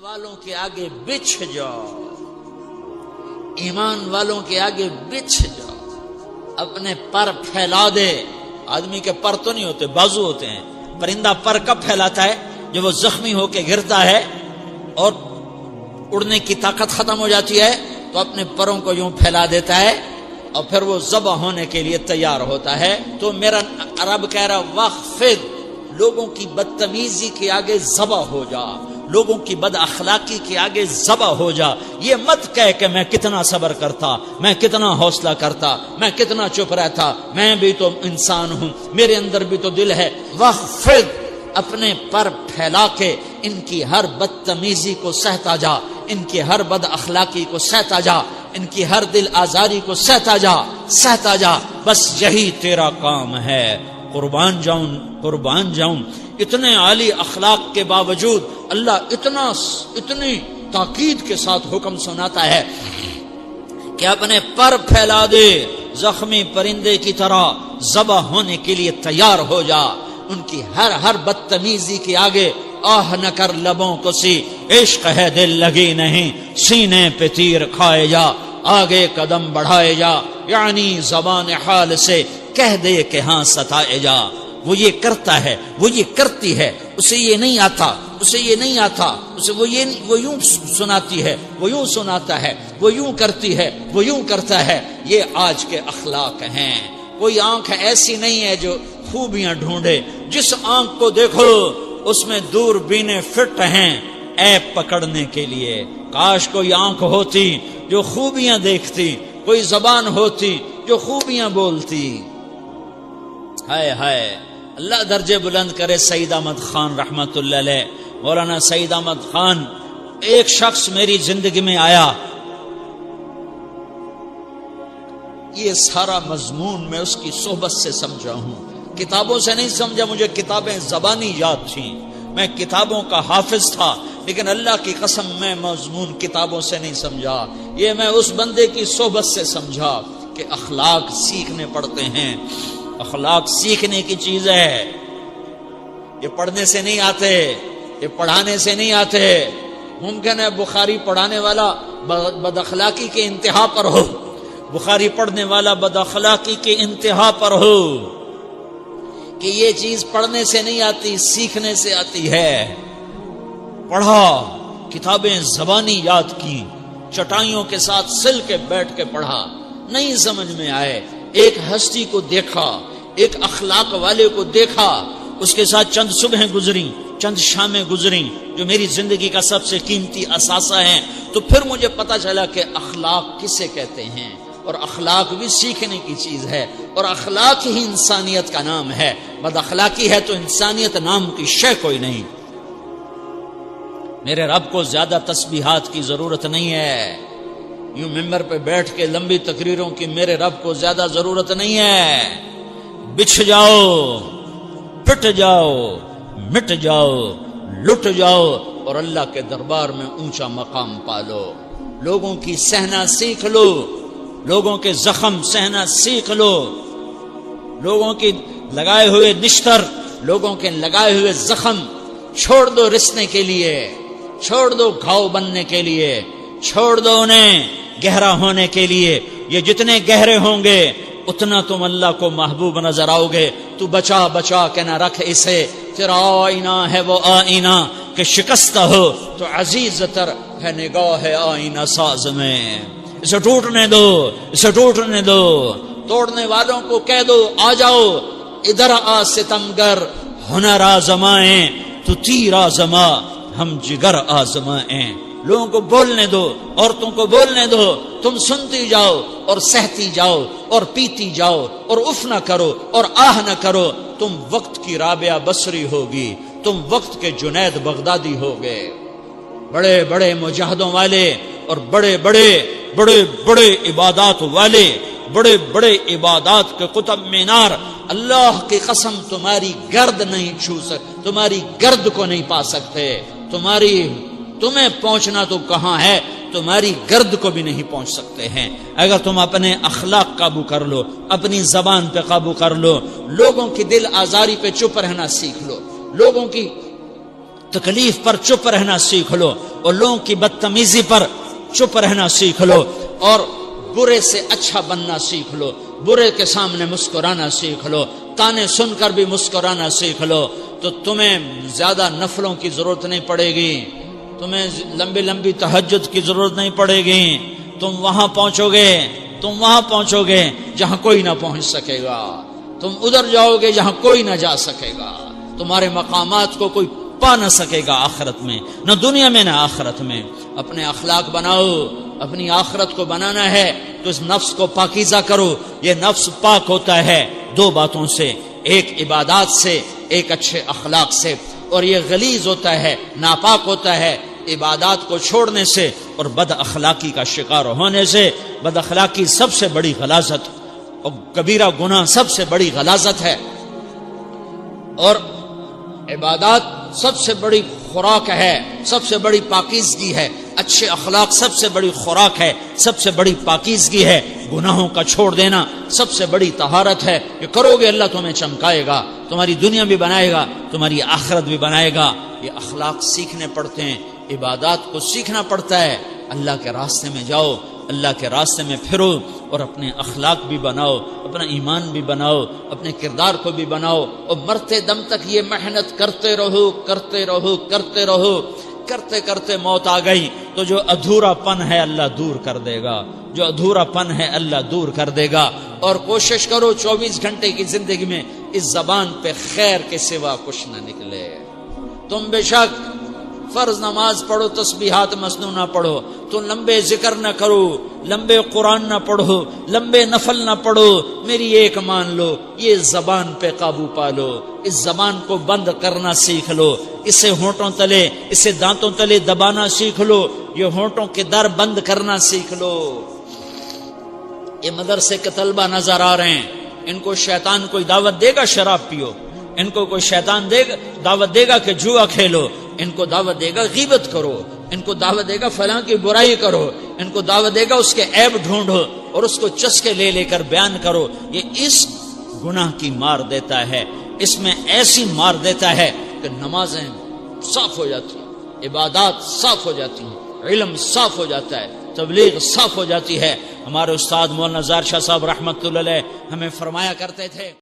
والوں کے آگے بچھ جاؤ، ایمان والوں کے آگے بچھ جاؤ، اپنے پر پھیلا دے۔ آدمی کے پر تو نہیں ہوتے، بازو ہوتے ہیں۔ پرندہ پر کب پھیلاتا ہے؟ جب وہ زخمی ہو کے گرتا ہے اور اڑنے کی طاقت ختم ہو جاتی ہے تو اپنے پروں کو یوں پھیلا دیتا ہے اور پھر وہ ذبح ہونے کے لیے تیار ہوتا ہے۔ تو میرا رب کہہ رہا وخفض، لوگوں کی بدتمیزی کے آگے ذبح ہو جا، لوگوں کی بد اخلاقی کے آگے ذبح ہو جا۔ یہ مت کہہ کہ میں کتنا صبر کرتا، میں کتنا حوصلہ کرتا، میں کتنا چپ رہتا، میں بھی تو انسان ہوں، میرے اندر بھی تو دل ہے۔ وخفض، اپنے پر پھیلا کے ان کی ہر بدتمیزی کو سہتا جا، ان کی ہر بد اخلاقی کو سہتا جا، ان کی ہر دل آزاری کو سہتا جا، سہتا جا۔ بس یہی تیرا کام ہے۔ قربان جاؤں اتنے عالی اخلاق کے باوجود اللہ اتنی تاکید کے ساتھ حکم سناتا ہے کہ اپنے پر پھیلا دے، زخمی پرندے کی طرح ذبح ہونے کے لیے تیار ہو جا۔ ان کی ہر بدتمیزی کے آگے آہ نہ کر لبوں کو سی، عشق ہے دل لگی نہیں، سینے پہ تیر کھائے جا، آگے قدم بڑھائے جا، یعنی زبان حال سے کہہ دے کہ ہاں ستائے جا۔ وہ یہ کرتا ہے، وہ یہ کرتی ہے، اسے یہ نہیں آتا، اسے یہ نہیں آتا، اسے وہ یوں سناتی ہے، وہ یوں سناتا ہے، وہ یوں کرتی ہے، وہ یوں کرتا ہے۔ یہ آج کے اخلاق ہیں۔ کوئی آنکھ ایسی نہیں ہے جو خوبیاں ڈھونڈے، جس آنکھ کو دیکھو اس میں دوربینیں فٹ ہیں عیب پکڑنے کے لیے۔ کاش کوئی آنکھ ہوتی جو خوبیاں دیکھتی، کوئی زبان ہوتی جو خوبیاں بولتی۔ ہائے ہائے، اللہ درجے بلند کرے سعید احمد خان رحمت اللہ علیہ۔ مولانا سعید احمد خان، ایک شخص میری زندگی میں آیا، یہ سارا مضمون میں اس کی صحبت سے سمجھا ہوں، کتابوں سے نہیں سمجھا۔ مجھے کتابیں زبانی یاد تھیں، میں کتابوں کا حافظ تھا، لیکن اللہ کی قسم میں مضمون کتابوں سے نہیں سمجھا۔ یہ میں اس بندے کی صحبت سے سمجھا کہ اخلاق سیکھنے پڑتے ہیں۔ اخلاق سیکھنے کی چیز ہے، یہ پڑھنے سے نہیں آتے، یہ پڑھانے سے نہیں آتے۔ ممکن ہے بخاری پڑھانے والا بد اخلاقی کے انتہا پر ہو، بخاری پڑھنے والا بد اخلاقی کے انتہا پر ہو، کہ یہ چیز پڑھنے سے نہیں آتی، سیکھنے سے آتی ہے۔ پڑھا، کتابیں زبانی یاد کی، چٹائیوں کے ساتھ سل کے بیٹھ کے پڑھا، نہیں سمجھ میں آئے، ایک ہستی کو دیکھا، ایک اخلاق والے کو دیکھا، اس کے ساتھ چند صبحیں گزری، چند شامیں گزری جو میری زندگی کا سب سے قیمتی اثاثہ ہیں۔ تو پھر مجھے پتا چلا کہ اخلاق کسے کہتے ہیں، اور اخلاق بھی سیکھنے کی چیز ہے، اور اخلاق ہی انسانیت کا نام ہے۔ بد اخلاقی ہے تو انسانیت نام کی شے کوئی نہیں۔ میرے رب کو زیادہ تسبیحات کی ضرورت نہیں ہے، یوں ممبر پہ بیٹھ کے لمبی تقریروں کی میرے رب کو زیادہ ضرورت نہیں ہے۔ بچھ جاؤ، پٹ جاؤ، مٹ جاؤ، لٹ جاؤ، اور اللہ کے دربار میں اونچا مقام پالو۔ لوگوں کی سہنا سیکھ لو، لوگوں کے زخم سہنا سیکھ لو، لوگوں کی لگائے ہوئے نشتر، لوگوں کے لگائے ہوئے زخم چھوڑ دو رسنے کے لیے، چھوڑ دو گھاؤ بننے کے لیے، چھوڑ دو انہیں گہرا ہونے کے لیے۔ یہ جتنے گہرے ہوں گے اتنا تم اللہ کو محبوب نظر آؤ گے۔ تو بچا بچا کے نہ رکھ اسے، تیرا آئینہ ہے وہ آئینہ کہ شکستہ ہو تو عزیز تر ہے نگاہ آئینہ ساز میں۔ اسے ٹوٹنے دو، اسے ٹوٹنے دو۔ توڑنے والوں کو کہہ دو آ جاؤ، ادھر آ ستمگر، ہنر آزمائیں تو تیر آزما، ہم جگر آزمائیں۔ لوگوں کو بولنے دو، عورتوں کو بولنے دو، تم سنتی جاؤ اور سہتی جاؤ اور پیتی جاؤ اور اف نہ کرو اور آہ نہ کرو۔ تم وقت کی رابعہ بصری ہوگی، تم وقت کے جنید بغدادی ہوگے۔ بڑے بڑے مجاہدوں والے اور بڑے بڑے عبادات والے، بڑے بڑے عبادات کے قطب مینار، اللہ کی قسم تمہاری گرد نہیں چھو سکتے، تمہاری گرد کو نہیں پا سکتے۔ تمہیں پہنچنا تو کہاں ہے، تمہاری گرد کو بھی نہیں پہنچ سکتے ہیں۔ اگر تم اپنے اخلاق قابو کر لو، اپنی زبان پہ قابو کر لو، لوگوں کی دل آزاری پہ چپ رہنا سیکھ لو، لوگوں کی تکلیف پر چپ رہنا سیکھ لو، اور لوگوں کی بدتمیزی پر چپ رہنا سیکھ لو، اور برے سے اچھا بننا سیکھ لو، برے کے سامنے مسکرانا سیکھ لو، تانے سن کر بھی مسکرانا سیکھ لو، تو تمہیں زیادہ نفلوں کی ضرورت نہیں پڑے گی، تمہیں لمبی لمبی تہجد کی ضرورت نہیں پڑے گی، تم وہاں پہنچو گے جہاں کوئی نہ پہنچ سکے گا، تم ادھر جاؤ گے جہاں کوئی نہ جا سکے گا، تمہارے مقامات کو کوئی پا نہ سکے گا آخرت میں، نہ دنیا میں نہ آخرت میں۔ اپنے اخلاق بناؤ، اپنی آخرت کو بنانا ہے تو اس نفس کو پاکیزہ کرو۔ یہ نفس پاک ہوتا ہے دو باتوں سے، ایک عبادات سے، ایک اچھے اخلاق سے، اور یہ غلیظ ہوتا ہے، ناپاک ہوتا ہے عبادات کو چھوڑنے سے اور بد اخلاقی کا شکار ہونے سے۔ بد اخلاقی سب سے بڑی غلاظت اور کبیرہ گناہ سب سے بڑی غلاظت ہے، اور عبادات سب سے بڑی خوراک ہے، سب سے بڑی پاکیزگی ہے، اچھے اخلاق سب سے بڑی خوراک ہے، سب سے بڑی پاکیزگی ہے۔ گناہوں کا چھوڑ دینا سب سے بڑی طہارت ہے۔ یہ کرو گے اللہ تمہیں چمکائے گا، تمہاری دنیا بھی بنائے گا، تمہاری آخرت بھی بنائے گا۔ یہ اخلاق سیکھنے پڑتے ہیں، عبادات کو سیکھنا پڑتا ہے۔ اللہ کے راستے میں جاؤ، اللہ کے راستے میں پھرو، اور اپنے اخلاق بھی بناؤ، اپنا ایمان بھی بناؤ، اپنے کردار کو بھی بناؤ، اور مرتے دم تک یہ محنت کرتے رہو، کرتے رہو، کرتے رہو۔ کرتے کرتے موت آ گئی تو جو ادھورا پن ہے اللہ دور کر دے گا، جو ادھورا پن ہے اللہ دور کر دے گا۔ اور کوشش کرو 24 گھنٹے کی زندگی میں اس زبان پہ خیر کے سوا کچھ نہ نکلے۔ تم بے شک فرض نماز پڑھو، تسبیحات مسنون نہ پڑھو، تو لمبے ذکر نہ کرو، لمبے قرآن نہ پڑھو، لمبے نفل نہ پڑھو، میری ایک مان لو، یہ زبان پہ قابو پا لو، اس زبان کو بند کرنا سیکھ لو، اسے ہونٹوں تلے، اسے دانتوں تلے دبانا سیکھ لو، یہ ہونٹوں کے در بند کرنا سیکھ لو۔ یہ مدرسے کے طلبہ نظر آ رہے ہیں، ان کو شیطان کوئی دعوت دے گا شراب پیو، ان کو کوئی شیطان دعوت دے گا کہ جوا کھیلو، ان کو دعوت دے گا غیبت کرو، ان کو دعوت دے گا فلاں کی برائی کرو، ان کو دعوت دے گا اس کے عیب ڈھونڈو اور اس کو چسکے لے لے کر بیان کرو۔ یہ اس گناہ کی مار دیتا ہے، اس میں ایسی مار دیتا ہے کہ نمازیں صاف ہو جاتی ہیں، عبادات صاف ہو جاتی ہیں، علم صاف ہو جاتا ہے، تبلیغ صاف ہو جاتی ہے۔ ہمارے استاد مولانا زار شاہ صاحب رحمۃ اللہ علیہ ہمیں فرمایا کرتے تھے۔